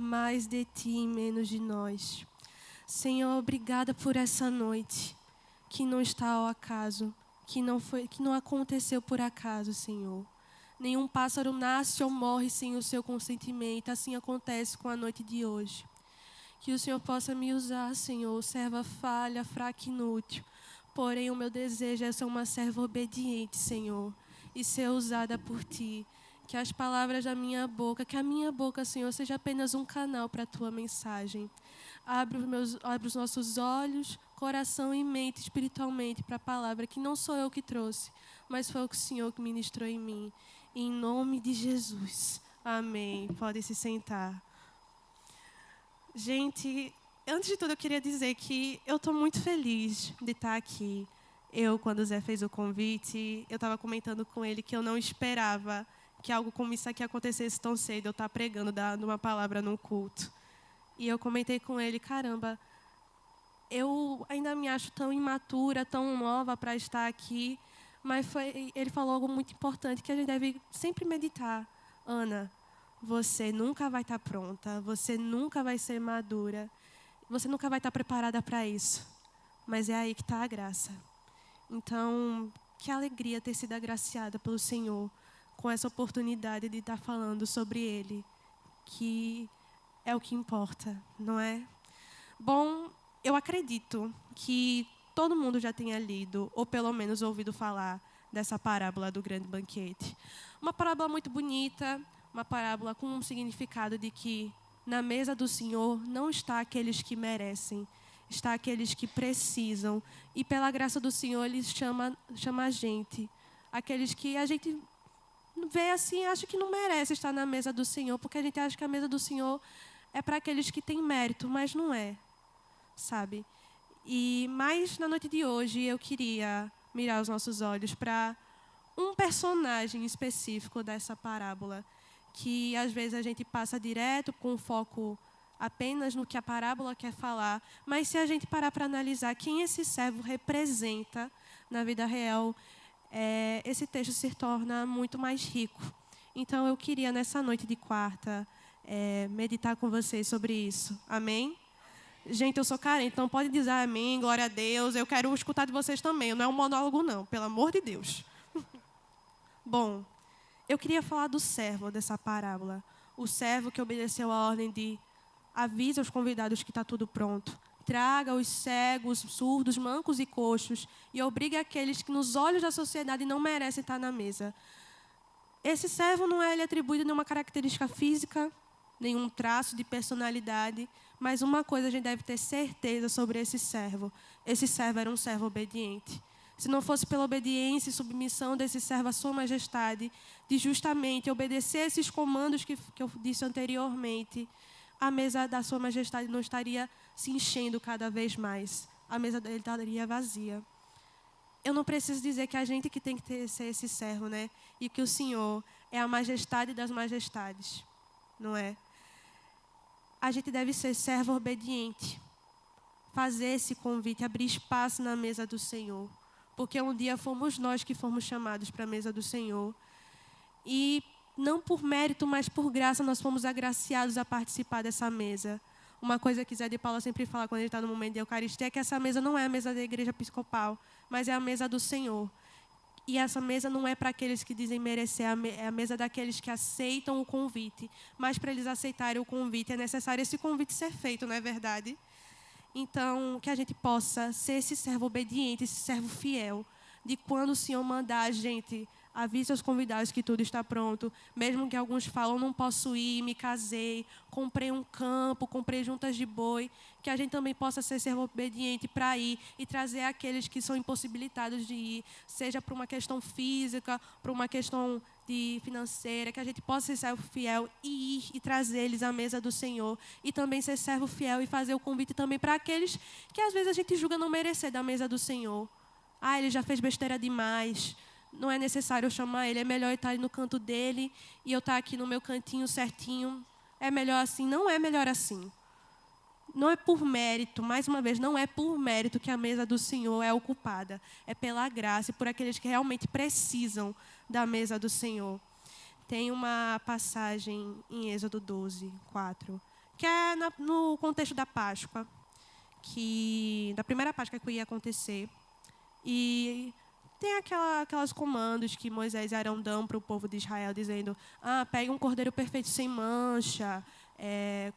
mais de Ti e menos de nós. Senhor, obrigada por essa noite, que não está ao acaso, que não aconteceu por acaso, Senhor. Nenhum pássaro nasce ou morre sem o seu consentimento, assim acontece com a noite de hoje. Que o Senhor possa me usar, Senhor, serva falha, fraca e inútil. Porém, o meu desejo é ser uma serva obediente, Senhor, e ser usada por Ti. Que as palavras da minha boca, que a minha boca, Senhor, seja apenas um canal para a Tua mensagem. Abre os nossos olhos, coração e mente espiritualmente para a palavra, que não sou eu que trouxe, mas foi o Senhor que ministrou em mim. Em nome de Jesus. Amém. Podem se sentar. Gente, antes de tudo eu queria dizer que eu estou muito feliz de estar aqui. Quando o Zé fez o convite, eu estava comentando com ele que eu não esperava que algo como isso aqui acontecesse tão cedo, eu estar pregando, dando uma palavra num culto. E eu comentei com ele, caramba, eu ainda me acho tão imatura, tão nova para estar aqui, mas ele falou algo muito importante, que a gente deve sempre meditar. Ana, você nunca vai estar pronta, você nunca vai ser madura, você nunca vai estar preparada para isso, mas é aí que está a graça. Então, que alegria ter sido agraciada pelo Senhor com essa oportunidade de estar falando sobre Ele, que é o que importa, não é? Bom, eu acredito que todo mundo já tenha lido, ou pelo menos ouvido falar, dessa parábola do grande banquete. Uma parábola muito bonita, uma parábola com um significado de que na mesa do Senhor não está aqueles que merecem, está aqueles que precisam. E pela graça do Senhor, Ele chama a gente, aqueles que a gente vê assim, acha que não merece estar na mesa do Senhor, porque a gente acha que a mesa do Senhor é para aqueles que têm mérito, mas não é, sabe? Mas na noite de hoje eu queria mirar os nossos olhos para um personagem específico dessa parábola, que às vezes a gente passa direto com foco apenas no que a parábola quer falar, mas se a gente parar para analisar quem esse servo representa na vida real, esse texto se torna muito mais rico. Então eu queria nessa noite de quarta meditar com vocês sobre isso. Amém? Gente, eu sou carente, então pode dizer amém, glória a Deus. Eu quero escutar de vocês também. Não é um monólogo, não, pelo amor de Deus. Bom, eu queria falar do servo dessa parábola. O servo que obedeceu a ordem de avisa os convidados que está tudo pronto. Traga os cegos, surdos, mancos e coxos e obrigue aqueles que nos olhos da sociedade não merecem estar na mesa. Esse servo não é atribuído nenhuma característica física, nenhum traço de personalidade, mas uma coisa a gente deve ter certeza sobre esse servo. Esse servo era um servo obediente. Se não fosse pela obediência e submissão desse servo à sua majestade, de justamente obedecer esses comandos que eu disse anteriormente, a mesa da sua majestade não estaria se enchendo cada vez mais. A mesa dele estaria vazia. Eu não preciso dizer que a gente que tem que ser esse servo, né? E que o Senhor é a majestade das majestades, não é? A gente deve ser servo obediente. Fazer esse convite, abrir espaço na mesa do Senhor. Porque um dia fomos nós que fomos chamados para a mesa do Senhor. E não por mérito, mas por graça, nós fomos agraciados a participar dessa mesa. Uma coisa que Zé de Paula sempre fala quando ele está no momento de Eucaristia é que essa mesa não é a mesa da igreja episcopal, mas é a mesa do Senhor. E essa mesa não é para aqueles que dizem merecer, é a mesa daqueles que aceitam o convite. Mas para eles aceitarem o convite, é necessário esse convite ser feito, não é verdade? Então, que a gente possa ser esse servo obediente, esse servo fiel, de quando o Senhor mandar a gente, avise aos convidados que tudo está pronto, mesmo que alguns falam, não posso ir, me casei, comprei um campo, comprei juntas de boi, que a gente também possa ser servo obediente para ir e trazer aqueles que são impossibilitados de ir, seja por uma questão física, por uma questão financeira, que a gente possa ser servo fiel e ir e trazer eles à mesa do Senhor, e também ser servo fiel e fazer o convite também para aqueles que às vezes a gente julga não merecer da mesa do Senhor. Ele já fez besteira demais, não é necessário eu chamar ele, é melhor ele estar ali no canto dele e eu estar aqui no meu cantinho certinho. É melhor assim? Não é melhor assim. Não é por mérito, mais uma vez, não é por mérito que a mesa do Senhor é ocupada. É pela graça e por aqueles que realmente precisam da mesa do Senhor. Tem uma passagem em Êxodo 12, 4, que é no contexto da Páscoa, da primeira Páscoa que ia acontecer. E tem aquelas comandos que Moisés e Arão dão para o povo de Israel, dizendo: pegue um cordeiro perfeito sem mancha,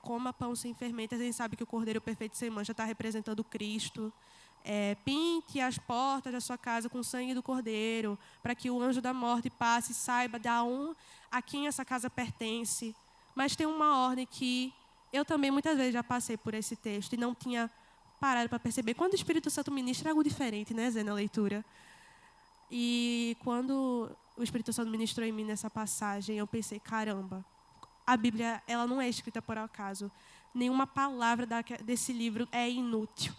coma pão sem fermento. A gente sabe que o cordeiro perfeito sem mancha está representando Cristo. Pinte as portas da sua casa com o sangue do cordeiro, para que o anjo da morte passe e saiba a quem essa casa pertence. Mas tem uma ordem que eu também muitas vezes já passei por esse texto e não tinha parado para perceber. Quando o Espírito Santo ministra, é algo diferente, né, Zé, na leitura. E quando o Espírito Santo ministrou em mim nessa passagem, eu pensei, caramba, a Bíblia ela não é escrita por acaso. Nenhuma palavra desse livro é inútil.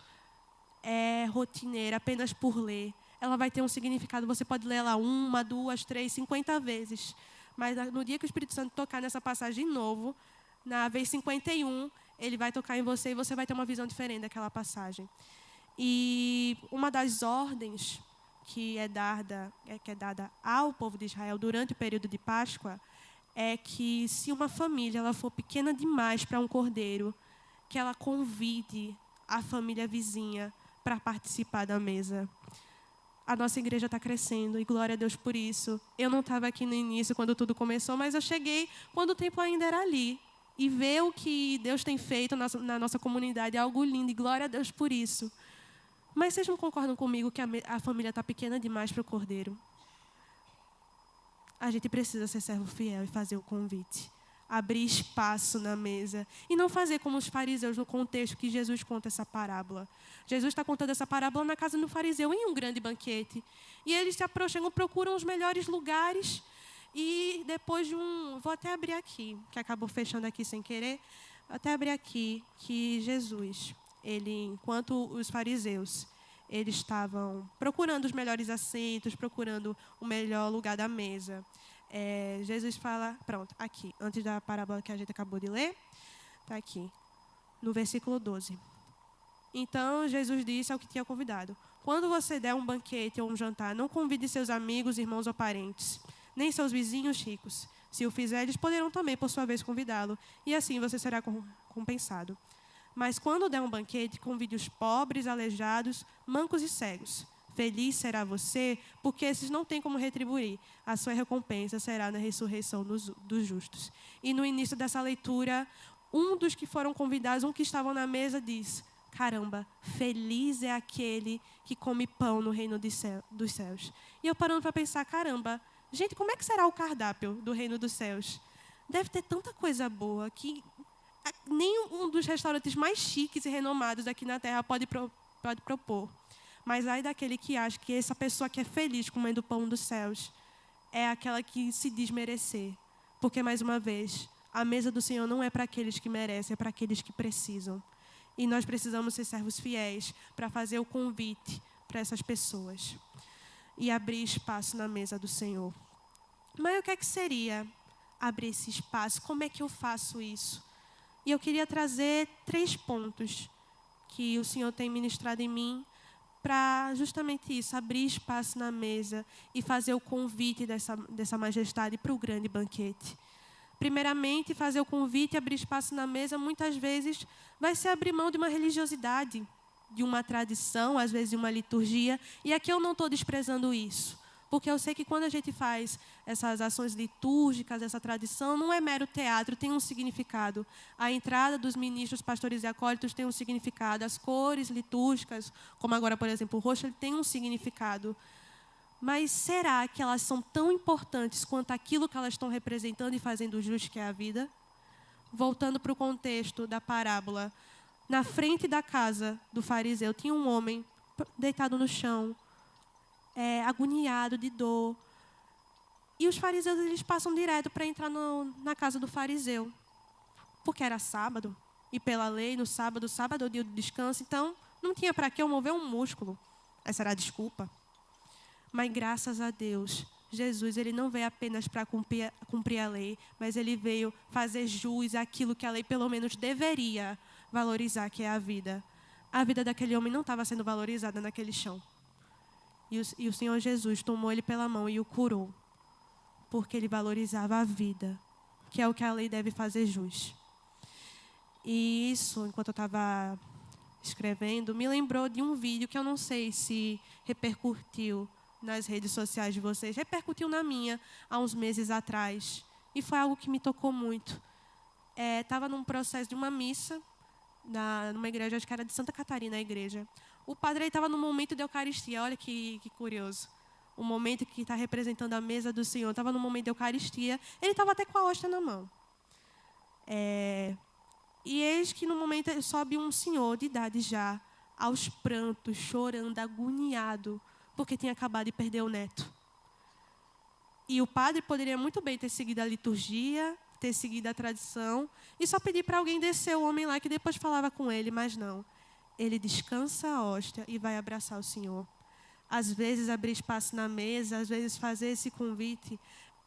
É rotineira, apenas por ler. Ela vai ter um significado. Você pode ler ela 1, 2, 3, 50 vezes. Mas no dia que o Espírito Santo tocar nessa passagem de novo, na vez 51, ele vai tocar em você e você vai ter uma visão diferente daquela passagem. E uma das ordens que é dada ao povo de Israel durante o período de Páscoa é que, se uma família ela for pequena demais para um cordeiro, que ela convide a família vizinha para participar da mesa. A nossa igreja está crescendo e glória a Deus por isso. Eu não estava aqui no início, quando tudo começou, mas eu cheguei quando o templo ainda era ali. E ver o que Deus tem feito na nossa comunidade é algo lindo e glória a Deus por isso. Mas vocês não concordam comigo que a família está pequena demais para o cordeiro? A gente precisa ser servo fiel e fazer o convite. Abrir espaço na mesa. E não fazer como os fariseus no contexto que Jesus conta essa parábola. Jesus está contando essa parábola na casa do fariseu, em um grande banquete. E eles se aproximam, procuram os melhores lugares. E depois de vou até abrir aqui, que acabou fechando aqui sem querer. Vou até abrir aqui que Jesus, enquanto os fariseus, eles estavam procurando os melhores assentos, procurando o melhor lugar da mesa. Jesus fala, pronto, aqui, antes da parábola que a gente acabou de ler, está aqui, no versículo 12. Então, Jesus disse ao que tinha convidado: quando você der um banquete ou um jantar, não convide seus amigos, irmãos ou parentes, nem seus vizinhos ricos. Se o fizer, eles poderão também, por sua vez, convidá-lo, e assim você será compensado. Mas quando der um banquete, convide os pobres, aleijados, mancos e cegos. Feliz será você, porque esses não têm como retribuir. A sua recompensa será na ressurreição dos justos. E no início dessa leitura, um dos que foram convidados, um que estavam na mesa, diz: caramba, feliz é aquele que come pão no reino dos céus. E eu parando para pensar, caramba, gente, como é que será o cardápio do reino dos céus? Deve ter tanta coisa boa que nem um dos restaurantes mais chiques e renomados aqui na Terra pode propor. Mas ai daquele que acha que essa pessoa que é feliz comendo o pão dos céus é aquela que se diz merecer. Porque, mais uma vez, a mesa do Senhor não é para aqueles que merecem, é para aqueles que precisam. E nós precisamos ser servos fiéis para fazer o convite para essas pessoas e abrir espaço na mesa do Senhor. Mas o que é que seria abrir esse espaço? Como é que eu faço isso? E eu queria trazer 3 pontos que o Senhor tem ministrado em mim para justamente isso, abrir espaço na mesa e fazer o convite dessa majestade para o grande banquete. Primeiramente, fazer o convite e abrir espaço na mesa, muitas vezes, vai ser abrir mão de uma religiosidade, de uma tradição, às vezes de uma liturgia. E aqui eu não estou desprezando isso, porque eu sei que quando a gente faz essas ações litúrgicas, essa tradição, não é mero teatro, tem um significado. A entrada dos ministros, pastores e acólitos tem um significado. As cores litúrgicas, como agora, por exemplo, o roxo, ele tem um significado. Mas será que elas são tão importantes quanto aquilo que elas estão representando e fazendo jus, que é a vida? Voltando para o contexto da parábola, na frente da casa do fariseu tinha um homem deitado no chão, agoniado de dor. E os fariseus, eles passam direto para entrar na casa do fariseu. Porque era sábado. E pela lei, no sábado é o dia do descanso. Então, não tinha para que eu mover um músculo. Essa era a desculpa. Mas, graças a Deus, Jesus, ele não veio apenas para cumprir a lei, mas ele veio fazer jus àquilo que a lei, pelo menos, deveria valorizar, que é a vida. A vida daquele homem não estava sendo valorizada naquele chão. E o Senhor Jesus tomou ele pela mão e o curou, porque ele valorizava a vida, que é o que a lei deve fazer jus. E isso, enquanto eu estava escrevendo, me lembrou de um vídeo que eu não sei se repercutiu nas redes sociais de vocês. Repercutiu na minha há uns meses atrás. E foi algo que me tocou muito. Estava num processo de uma missa, numa igreja, acho que era de Santa Catarina, a igreja. O padre estava no momento de Eucaristia. Olha que curioso. O momento que está representando a mesa do Senhor. Estava no momento de Eucaristia. Ele estava até com a hóstia na mão. E eis que no momento sobe um senhor de idade já, aos prantos, chorando, agoniado, porque tinha acabado de perder o neto. E o padre poderia muito bem ter seguido a liturgia, ter seguido a tradição, e só pedir para alguém descer o homem lá, que depois falava com ele, mas não. Ele descansa a hóstia e vai abraçar o Senhor. Às vezes, abrir espaço na mesa, às vezes, fazer esse convite,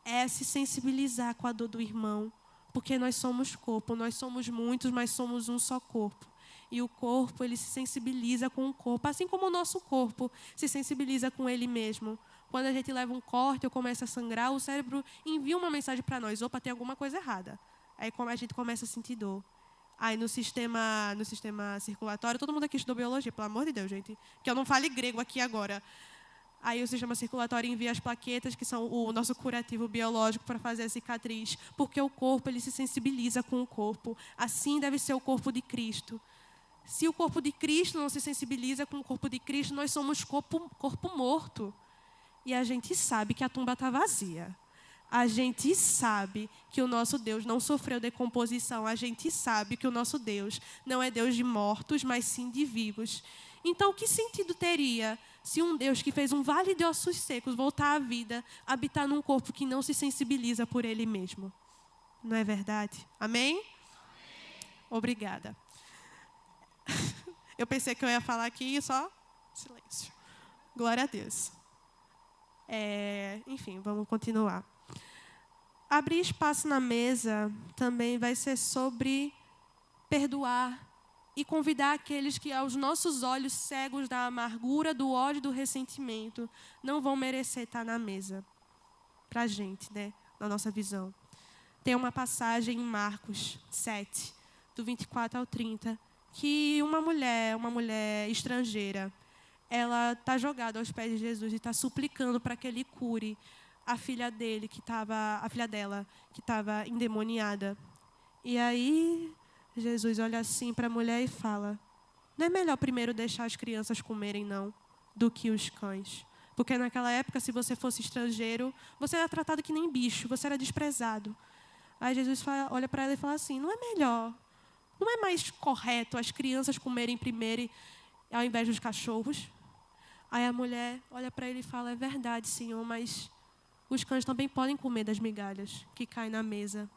é se sensibilizar com a dor do irmão, porque nós somos corpo, nós somos muitos, mas somos um só corpo. E o corpo, ele se sensibiliza com o corpo, assim como o nosso corpo se sensibiliza com ele mesmo. Quando a gente leva um corte ou começa a sangrar, o cérebro envia uma mensagem para nós: opa, tem alguma coisa errada. Aí a gente começa a sentir dor. Aí no sistema circulatório, todo mundo aqui estudou biologia, pelo amor de Deus, gente. Que eu não fale grego aqui agora. Aí o sistema circulatório envia as plaquetas, que são o nosso curativo biológico, para fazer a cicatriz. Porque o corpo, ele se sensibiliza com o corpo. Assim deve ser o corpo de Cristo. Se o corpo de Cristo não se sensibiliza com o corpo de Cristo, nós somos corpo morto. E a gente sabe que a tumba está vazia. A gente sabe que o nosso Deus não sofreu decomposição. A gente sabe que o nosso Deus não é Deus de mortos, mas sim de vivos. Então, que sentido teria se um Deus que fez um vale de ossos secos voltar à vida, habitar num corpo que não se sensibiliza por Ele mesmo? Não é verdade? Amém? Amém. Obrigada. Eu pensei que eu ia falar aqui e só silêncio. Glória a Deus. Enfim, vamos continuar. Abrir espaço na mesa também vai ser sobre perdoar e convidar aqueles que, aos nossos olhos cegos da amargura, do ódio, do ressentimento, não vão merecer estar na mesa. Para a gente, né? Na nossa visão. Tem uma passagem em Marcos 7, do 24 ao 30, que uma mulher estrangeira, ela está jogada aos pés de Jesus e está suplicando para que ele cure a filha dela, que estava endemoniada. E aí Jesus olha assim para a mulher e fala: não é melhor primeiro deixar as crianças comerem, não, do que os cães? Porque naquela época, se você fosse estrangeiro, você era tratado que nem bicho, você era desprezado. Aí Jesus olha para ela e fala assim: não é melhor, não é mais correto as crianças comerem primeiro ao invés dos cachorros? Aí a mulher olha para ele e fala: é verdade, Senhor, mas os cães também podem comer das migalhas que caem na mesa.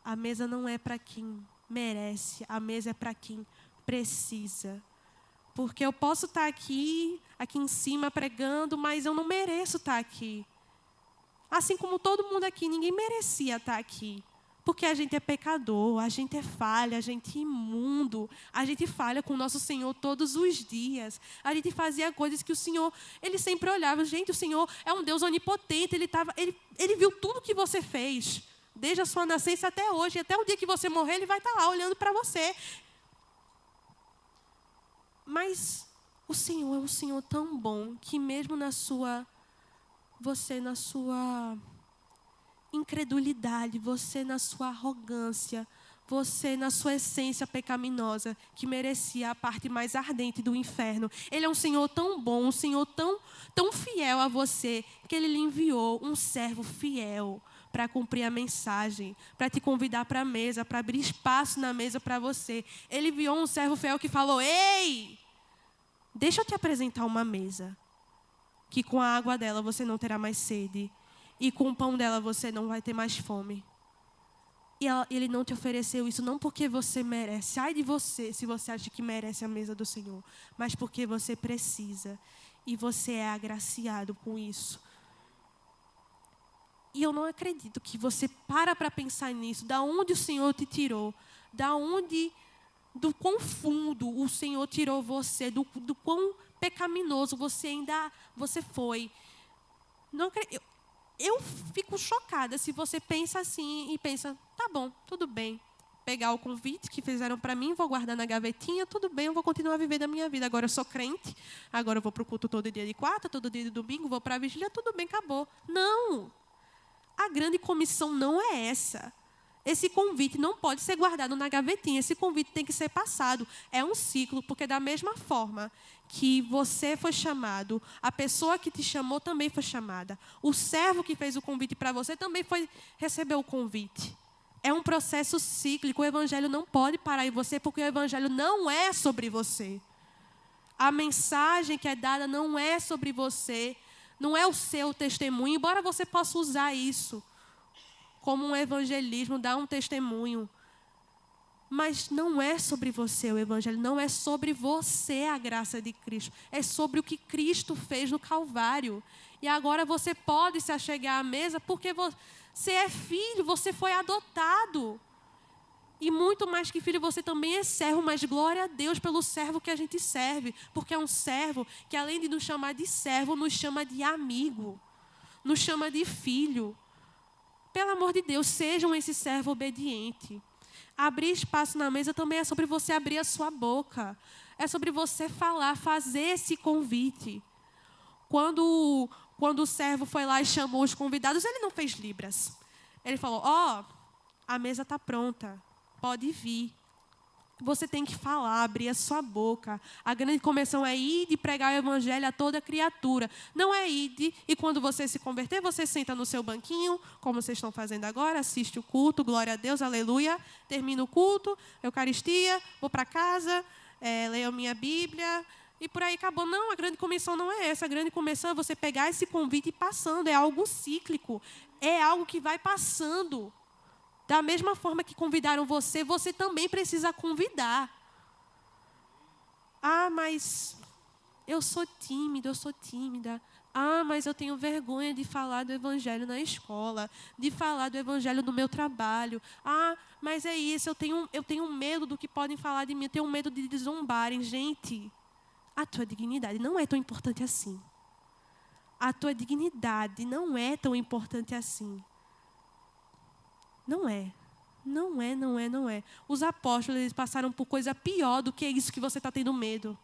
A mesa não é para quem merece, a mesa é para quem precisa. Porque eu posso estar aqui em cima pregando, mas eu não mereço estar aqui. Assim como todo mundo aqui, ninguém merecia estar aqui. Porque a gente é pecador, a gente é falha, a gente é imundo, a gente falha com o nosso Senhor todos os dias. A gente fazia coisas que o Senhor, Ele sempre olhava. Gente, o Senhor é um Deus onipotente, Ele viu tudo que você fez, desde a sua nascença até hoje. Até o dia que você morrer, Ele vai estar lá olhando para você. Mas o Senhor é um Senhor tão bom que mesmo na sua incredulidade, você na sua arrogância, você na sua essência pecaminosa, que merecia a parte mais ardente do inferno, Ele é um Senhor tão bom, um Senhor tão fiel a você, que Ele lhe enviou um servo fiel para cumprir a mensagem, para te convidar para a mesa, para abrir espaço na mesa para você. Ele enviou um servo fiel que falou: ei, deixa eu te apresentar uma mesa, que com a água dela você não terá mais sede, e com o pão dela você não vai ter mais fome. E Ele não te ofereceu isso não porque você merece. Ai de você se você acha que merece a mesa do Senhor. Mas porque você precisa. E você é agraciado com isso. E eu não acredito que você para pensar nisso. Da onde o Senhor te tirou. Do quão fundo o Senhor tirou você. Do quão pecaminoso você foi. Não acredito. Eu fico chocada se você pensa assim e pensa: tá bom, tudo bem, pegar o convite que fizeram para mim, vou guardar na gavetinha, tudo bem, eu vou continuar vivendo a minha vida. Agora eu sou crente, agora eu vou para o culto todo dia de quarta, todo dia de domingo, vou para a vigília, tudo bem, acabou. Não! A grande comissão não é essa. Esse convite não pode ser guardado na gavetinha, esse convite tem que ser passado. É um ciclo, porque da mesma forma que você foi chamado, a pessoa que te chamou também foi chamada. O servo que fez o convite para você também recebeu o convite. É um processo cíclico, o evangelho não pode parar em você, porque o evangelho não é sobre você. A mensagem que é dada não é sobre você, não é o seu testemunho, embora você possa usar isso como um evangelismo, dar um testemunho. Mas não é sobre você o evangelho, não é sobre você a graça de Cristo. É sobre o que Cristo fez no Calvário. E agora você pode se achegar à mesa porque você é filho, você foi adotado. E muito mais que filho, você também é servo, mas glória a Deus pelo servo que a gente serve. Porque é um servo que, além de nos chamar de servo, nos chama de amigo, nos chama de filho. Pelo amor de Deus, sejam esse servo obediente. Abrir espaço na mesa também é sobre você abrir a sua boca. É sobre você falar, fazer esse convite. Quando o servo foi lá e chamou os convidados, ele não fez libras. Ele falou, a mesa está pronta, pode vir. Você tem que falar, abrir a sua boca. A grande comissão é ir e pregar o evangelho a toda criatura. Não é ir e quando você se converter, você senta no seu banquinho, como vocês estão fazendo agora, assiste o culto, glória a Deus, aleluia. Termina o culto, Eucaristia, vou para casa, leio a minha Bíblia e por aí acabou. Não, a grande comissão não é essa. A grande comissão é você pegar esse convite e ir passando. É algo cíclico, é algo que vai passando. Da mesma forma que convidaram você, você também precisa convidar. Mas eu sou tímido, eu sou tímida. Mas eu tenho vergonha de falar do evangelho na escola, de falar do evangelho no meu trabalho. Mas é isso, eu tenho medo do que podem falar de mim, eu tenho medo de zombarem. Gente, a tua dignidade não é tão importante assim. A tua dignidade não é tão importante assim. Não é. Não é, não é, não é. Os apóstolos, eles passaram por coisa pior do que isso que você está tendo medo.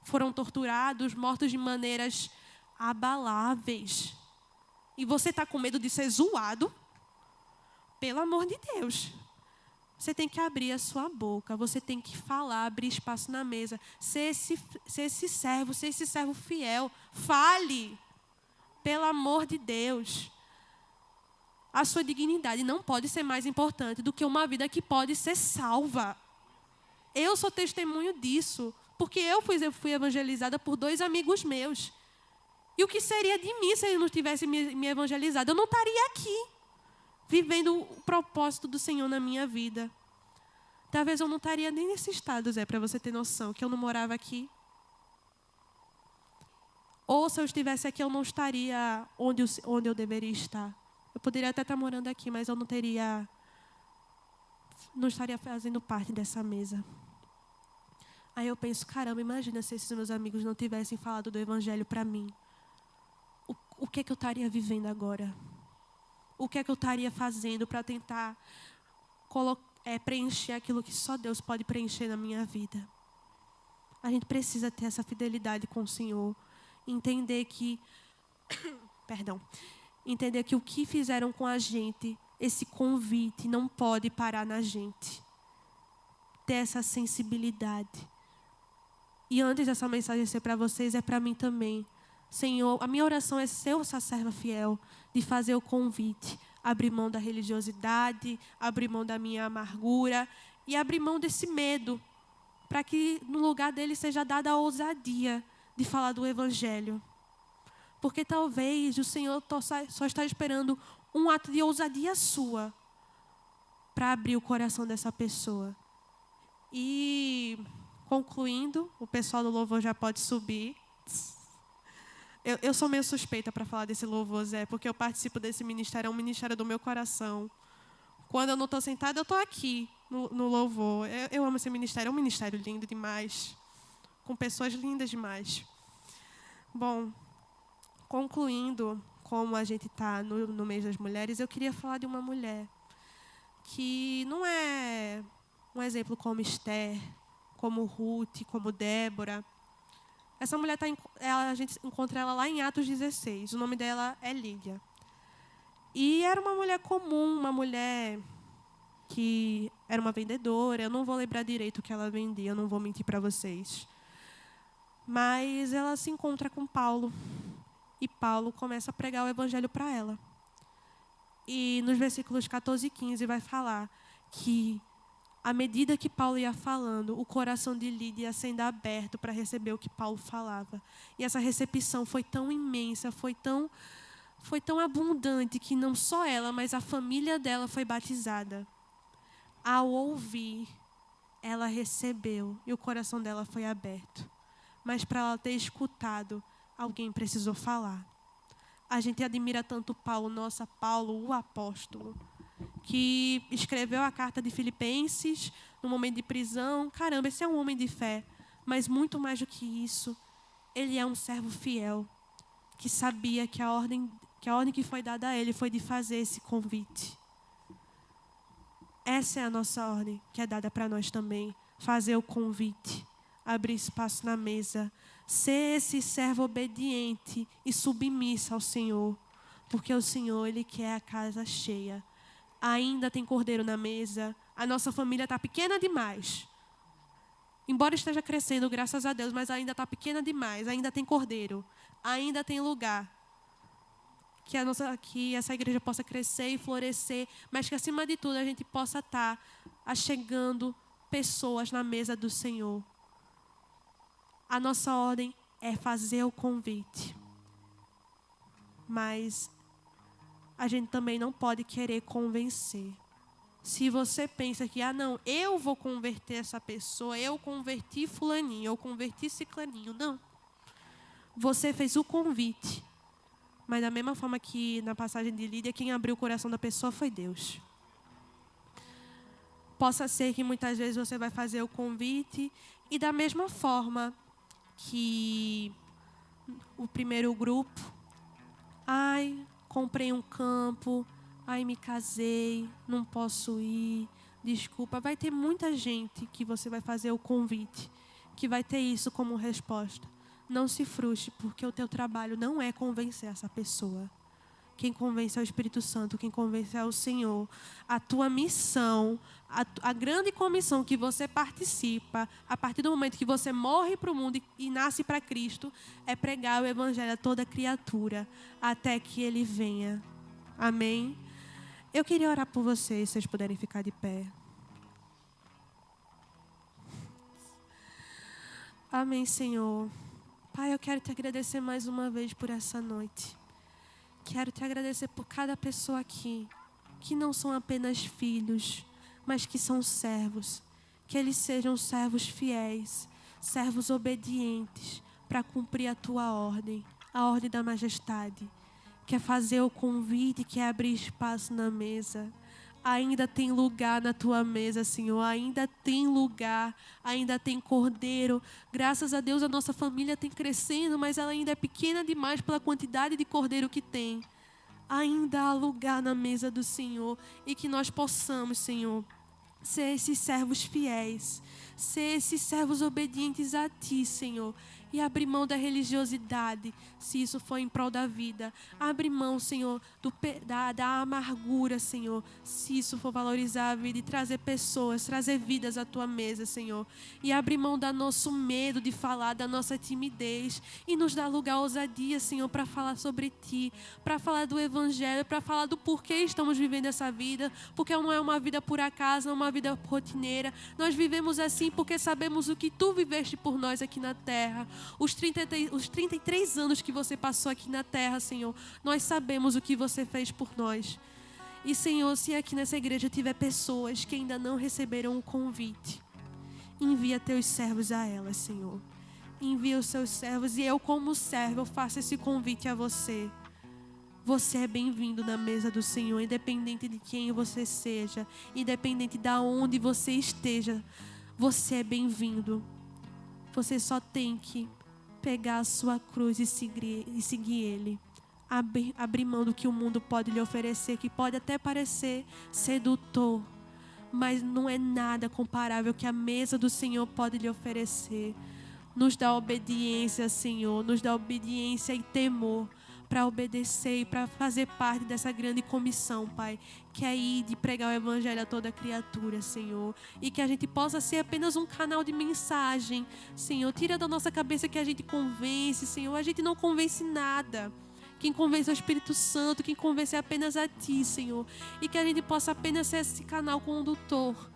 Foram torturados, mortos de maneiras abaláveis. E você está com medo de ser zoado? Pelo amor de Deus. Você tem que abrir a sua boca, você tem que falar, abrir espaço na mesa. Ser esse servo fiel. Fale. Pelo amor de Deus. A sua dignidade não pode ser mais importante do que uma vida que pode ser salva. Eu sou testemunho disso, porque eu fui evangelizada por 2 amigos meus. E o que seria de mim se eles não tivessem me evangelizado? Eu não estaria aqui, vivendo o propósito do Senhor na minha vida. Talvez eu não estaria nem nesse estado, Zé, para você ter noção, que eu não morava aqui. Ou se eu estivesse aqui, eu não estaria onde eu deveria estar. Eu poderia até estar morando aqui, mas eu não estaria fazendo parte dessa mesa. Aí eu penso, caramba, imagina se esses meus amigos não tivessem falado do evangelho para mim. O que é que eu estaria vivendo agora? O que é que eu estaria fazendo para tentar preencher aquilo que só Deus pode preencher na minha vida? A gente precisa ter essa fidelidade com o Senhor. Entender que o que fizeram com a gente, esse convite, não pode parar na gente. Ter essa sensibilidade. E antes dessa mensagem ser para vocês, é para mim também. Senhor, a minha oração é ser essa serva fiel, de fazer o convite, abrir mão da religiosidade, abrir mão da minha amargura e abrir mão desse medo, para que no lugar dele seja dada a ousadia de falar do evangelho. Porque talvez o Senhor só está esperando um ato de ousadia sua para abrir o coração dessa pessoa. E, concluindo, o pessoal do louvor já pode subir. Eu sou meio suspeita para falar desse louvor, Zé, porque eu participo desse ministério, é um ministério do meu coração. Quando eu não estou sentada, eu estou aqui no louvor. Eu amo esse ministério, é um ministério lindo demais, com pessoas lindas demais. Bom, concluindo, como a gente está no mês das mulheres, eu queria falar de uma mulher que não é um exemplo como Esther, como Ruth, como Débora. Essa mulher, a gente encontra ela lá em Atos 16. O nome dela é Lídia. E era uma mulher comum, uma mulher que era uma vendedora. Eu não vou lembrar direito o que ela vendia, eu não vou mentir para vocês. Mas ela se encontra com Paulo. E Paulo começa a pregar o evangelho para ela. E nos versículos 14 e 15 vai falar que, à medida que Paulo ia falando, o coração de Lídia ia sendo aberto para receber o que Paulo falava. E essa recepção foi tão imensa, foi tão abundante, que não só ela, mas a família dela foi batizada. Ao ouvir, ela recebeu e o coração dela foi aberto. Mas para ela ter escutado, alguém precisou falar. A gente admira tanto Paulo, Paulo, o apóstolo, que escreveu a carta de Filipenses no momento de prisão. Caramba, esse é um homem de fé. Mas muito mais do que isso, ele é um servo fiel, que sabia que a ordem que foi dada a ele foi de fazer esse convite. Essa é a nossa ordem, que é dada para nós também. Fazer o convite, abrir espaço na mesa, ser esse servo obediente e submisso ao Senhor, porque o Senhor, Ele quer a casa cheia. Ainda tem cordeiro na mesa, a nossa família está pequena demais. Embora esteja crescendo, graças a Deus, mas ainda está pequena demais, ainda tem cordeiro, ainda tem lugar. Que essa igreja possa crescer e florescer, mas que, acima de tudo, a gente possa estar achegando pessoas na mesa do Senhor. A nossa ordem é fazer o convite. Mas a gente também não pode querer convencer. Se você pensa que, não, eu vou converter essa pessoa, eu converti fulaninho, eu converti ciclaninho. Não. Você fez o convite. Mas da mesma forma que na passagem de Lídia, quem abriu o coração da pessoa foi Deus. Possa ser que muitas vezes você vai fazer o convite e da mesma forma que o primeiro grupo, comprei um campo, me casei, não posso ir, desculpa. Vai ter muita gente que você vai fazer o convite, que vai ter isso como resposta. Não se frustre, porque o teu trabalho não é convencer essa pessoa. Quem convence é o Espírito Santo, quem convence é o Senhor. A tua missão, a grande comissão que você participa, a partir do momento que você morre para o mundo e nasce para Cristo, é pregar o Evangelho a toda criatura, até que Ele venha. Amém? Eu queria orar por vocês, se vocês puderem ficar de pé. Amém, Senhor. Pai, eu quero te agradecer mais uma vez por essa noite. Quero te agradecer por cada pessoa aqui, que não são apenas filhos, mas que são servos. Que eles sejam servos fiéis, servos obedientes, para cumprir a tua ordem, a ordem da majestade. Que é fazer o convite, que é abrir espaço na mesa. Ainda tem lugar na tua mesa, Senhor. Ainda tem lugar, ainda tem cordeiro. Graças a Deus a nossa família tem crescendo, mas ela ainda é pequena demais pela quantidade de cordeiro que tem. Ainda há lugar na mesa do Senhor. E que nós possamos, Senhor, ser esses servos fiéis, ser esses servos obedientes a Ti, Senhor. E abrir mão da religiosidade, se isso for em prol da vida. Abre mão, Senhor, da amargura, Senhor, se isso for valorizar a vida e trazer pessoas, trazer vidas à Tua mesa, Senhor. E abre mão do nosso medo de falar, da nossa timidez. E nos dá lugar à ousadia, Senhor, para falar sobre Ti, para falar do Evangelho, para falar do porquê estamos vivendo essa vida. Porque não é uma vida por acaso, não é uma vida rotineira. Nós vivemos assim porque sabemos o que Tu viveste por nós aqui na terra. Os 33 anos que você passou aqui na terra, Senhor, nós sabemos o que você fez por nós. E, Senhor, se aqui nessa igreja tiver pessoas que ainda não receberam o convite, envia teus servos a elas, Senhor. Envia os seus servos e eu, como servo, eu faço esse convite a você. Você é bem-vindo na mesa do Senhor, independente de quem você seja, independente de onde você esteja, você é bem-vindo. Você só tem que pegar a sua cruz e seguir Ele. Abrir mão do que o mundo pode lhe oferecer, que pode até parecer sedutor, mas não é nada comparável que a mesa do Senhor pode lhe oferecer. Nos dá obediência, Senhor, nos dá obediência e temor para obedecer e para fazer parte dessa grande comissão, Pai, que é ir de pregar o Evangelho a toda criatura, Senhor, e que a gente possa ser apenas um canal de mensagem, Senhor. Tira da nossa cabeça que a gente convence, Senhor, a gente não convence nada. Quem convence é o Espírito Santo, quem convence é apenas a Ti, Senhor, e que a gente possa apenas ser esse canal condutor,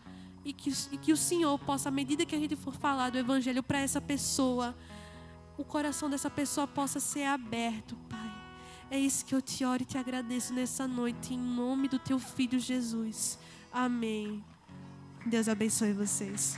e que o Senhor possa, à medida que a gente for falar do Evangelho para essa pessoa, o coração dessa pessoa possa ser aberto, Pai. É isso que eu te oro e te agradeço nessa noite, em nome do Teu Filho Jesus. Amém. Deus abençoe vocês.